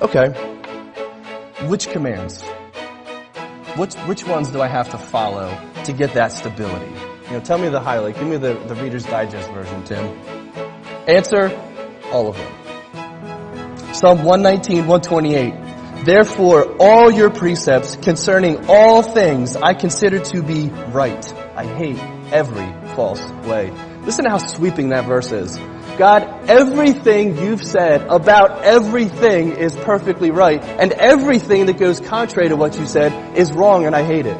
Okay. Which commands? Which ones do I have to follow to get that stability? Tell me the highlight. Give me the Reader's Digest version, Tim. Answer, all of them. Psalm 119, 128. Therefore, all your precepts concerning all things I consider to be right. I hate every false way. Listen to how sweeping that verse is. God, everything you've said about everything is perfectly right, and everything that goes contrary to what you said is wrong, and I hate it.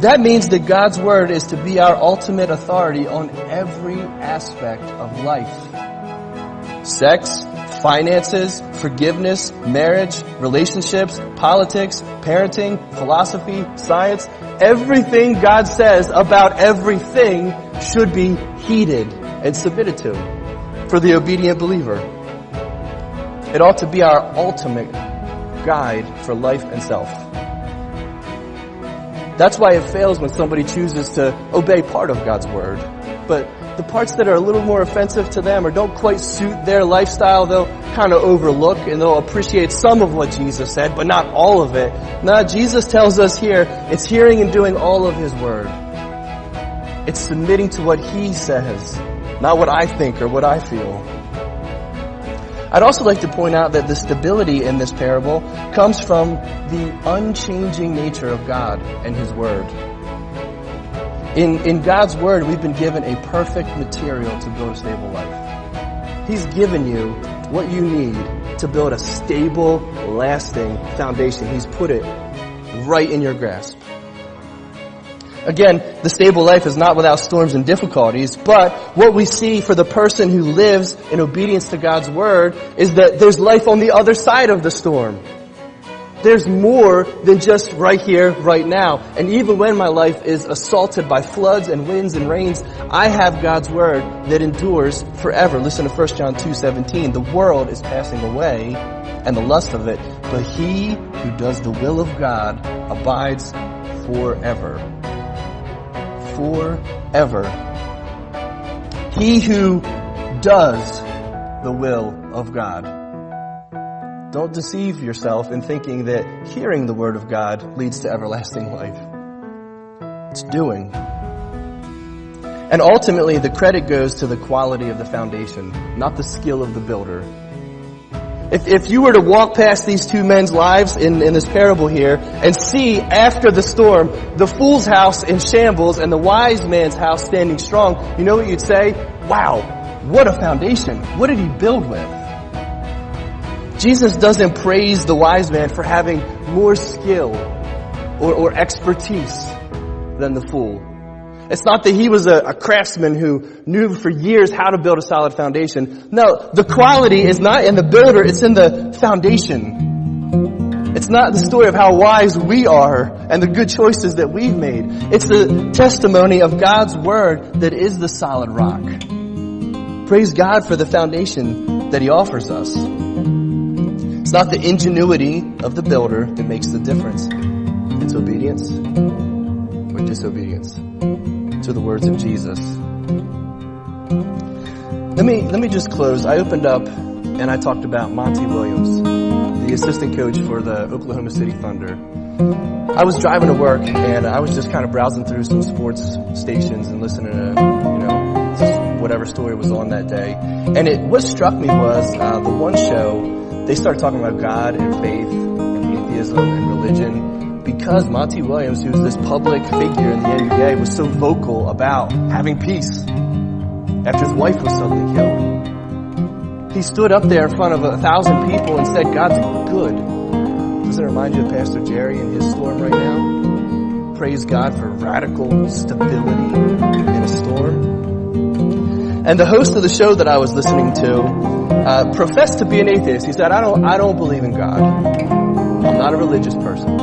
That means that God's Word is to be our ultimate authority on every aspect of life. Sex, finances, forgiveness, marriage, relationships, politics, parenting, philosophy, science. Everything God says about everything should be heeded and submitted to for the obedient believer. It ought to be our ultimate guide for life and self. That's why it fails when somebody chooses to obey part of God's Word. But the parts that are a little more offensive to them or don't quite suit their lifestyle, they'll kind of overlook and they'll appreciate some of what Jesus said, but not all of it. No, Jesus tells us here, it's hearing and doing all of His Word. It's submitting to what He says, not what I think or what I feel. I'd also like to point out that the stability in this parable comes from the unchanging nature of God and His Word. In God's Word, we've been given a perfect material to build a stable life. He's given you what you need to build a stable, lasting foundation. He's put it right in your grasp. Again, the stable life is not without storms and difficulties, but what we see for the person who lives in obedience to God's Word is that there's life on the other side of the storm. There's more than just right here, right now. And even when my life is assaulted by floods and winds and rains, I have God's Word that endures forever. Listen to 1 John 2:17. The world is passing away and the lust of it, but he who does the will of God abides forever. Forever. He who does the will of God. Don't deceive yourself in thinking that hearing the Word of God leads to everlasting life. It's doing. And ultimately, the credit goes to the quality of the foundation, not the skill of the builder. If you were to walk past these two men's lives in this parable here and see after the storm the fool's house in shambles and the wise man's house standing strong, you know what you'd say? Wow, what a foundation. What did he build with? Jesus doesn't praise the wise man for having more skill or expertise than the fool. It's not that he was a craftsman who knew for years how to build a solid foundation. No, the quality is not in the builder, it's in the foundation. It's not the story of how wise we are and the good choices that we've made. It's the testimony of God's Word that is the solid rock. Praise God for the foundation that He offers us. It's not the ingenuity of the builder that makes the difference. It's obedience or disobedience to the words of Jesus. Let me just close. I opened up and I talked about Monty Williams, the assistant coach for the Oklahoma City Thunder. I was driving to work and I was just kind of browsing through some sports stations and listening to, whatever story was on that day. And what struck me was the one show, they started talking about God and faith and atheism and religion. Because Monty Williams, who's this public figure in the NBA, was so vocal about having peace after his wife was suddenly killed. He stood up there in front of 1,000 people and said, God's good. Does it remind you of Pastor Jerry and his storm right now? Praise God for radical stability in a storm. And the host of the show that I was listening to professed to be an atheist. He said, I don't believe in God. I'm not a religious person.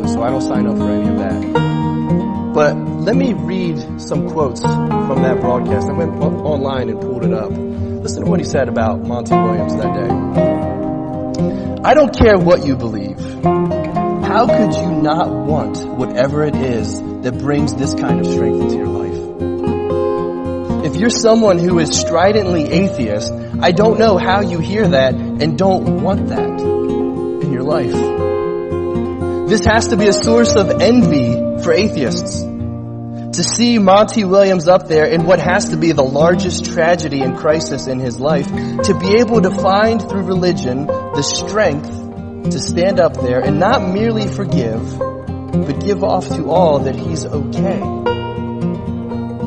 So I don't sign up for any of that. But let me read some quotes from that broadcast. I went online and pulled it up. Listen to what he said about Monty Williams that day. I don't care what you believe. How could you not want whatever it is that brings this kind of strength into your life? If you're someone who is stridently atheist, I don't know how you hear that and don't want that in your life. This has to be a source of envy for atheists. To see Monty Williams up there in what has to be the largest tragedy and crisis in his life, to be able to find through religion the strength to stand up there and not merely forgive, but give off to all that he's okay.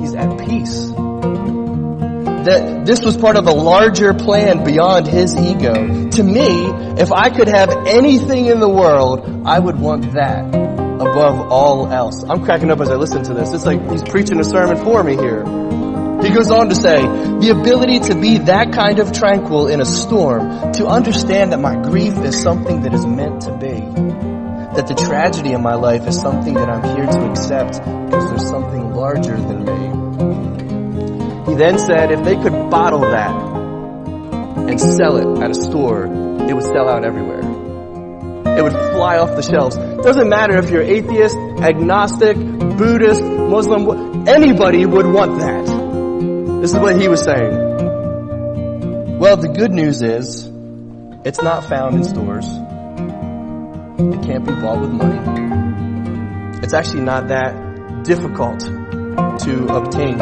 He's at peace. That this was part of a larger plan beyond his ego. To me, if I could have anything in the world, I would want that above all else. I'm cracking up as I listen to this. It's like he's preaching a sermon for me here. He goes on to say, the ability to be that kind of tranquil in a storm, to understand that my grief is something that is meant to be, that the tragedy in my life is something that I'm here to accept because there's something larger than me. He then said if they could bottle that and sell it at a store, it would sell out everywhere. It would fly off the shelves. Doesn't matter if you're atheist, agnostic, Buddhist, Muslim, anybody would want that. This is what he was saying. Well, the good news is, it's not found in stores. It can't be bought with money. It's actually not that difficult to obtain.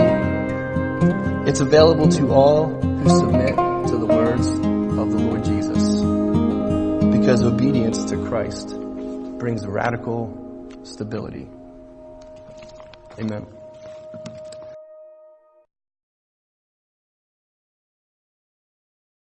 It's available to all who submit to the words of the Lord Jesus. Because obedience to Christ brings radical stability. Amen.